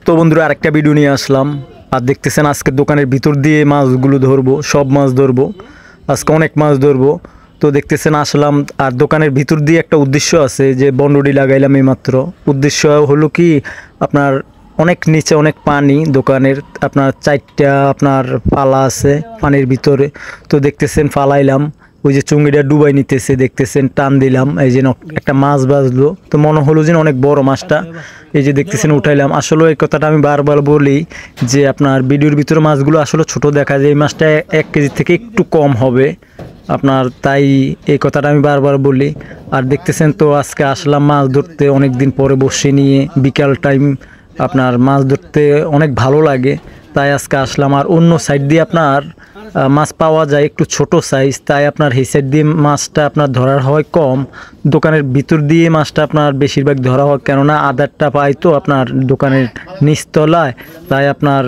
তো বন্ধুরা আরেকটা ভিডিও নিয়ে আসলাম। আর দেখতেছেন আজকে দোকানের ভিতর দিয়ে মাছগুলো ধরবো, সব মাছ ধরবো। আজকে অনেক মাছ ধরবো। তো দেখতেছেন আসলাম। আর দোকানের ভিতর দিয়ে একটা উদ্দেশ্য আছে, যে বন্ডডি লাগাইলাম এইমাত্র। উদ্দেশ্য হলো কি, আপনার অনেক নিচে অনেক পানি দোকানের, আপনার 4টা আপনার পালা আছে পানির ভিতরে। তো দেখতেছেন ফালাইলাম, ওই যে চুঙ্গিটা ডুবাই নিতেছে, দেখতেছেন টান দিলাম, এই যে একটা মাছ বাজলো। তো মনে হলো যে অনেক বড় মাছটা, এই যে দেখতেছেন উঠাইলাম। আসলে এই কথাটা আমি বারবার বলি যে আপনার ভিডিওর ভিতরে মাছগুলো আসলে ছোট দেখা যায়, এই মাছটা 1 কেজি থেকে একটু কম হবে আপনার, তাই এই কথাটা আমি বারবার বলি। আর দেখতেছেন তো আজকে আসলাম মাছ ধরতে, অনেক দিন পরে বসে নিয়ে বিকাল টাইম আপনার মাছ ধরতে অনেক ভালো লাগে, তাই আজকে আসলাম। আর অন্য সাইড দিয়ে আপনার মাছ পাওয়া যায় একটু ছোট সাইজ, তাই আপনার এই সাইড দিয়ে মাছটা আপনার ধরার হয় কম। দোকানের ভিতর দিয়ে মাছটা আপনার বেশিরভাগ ধরা হয়, কেননা আদারটা পাই তো আপনার দোকানের নিচতলায়, তাই আপনার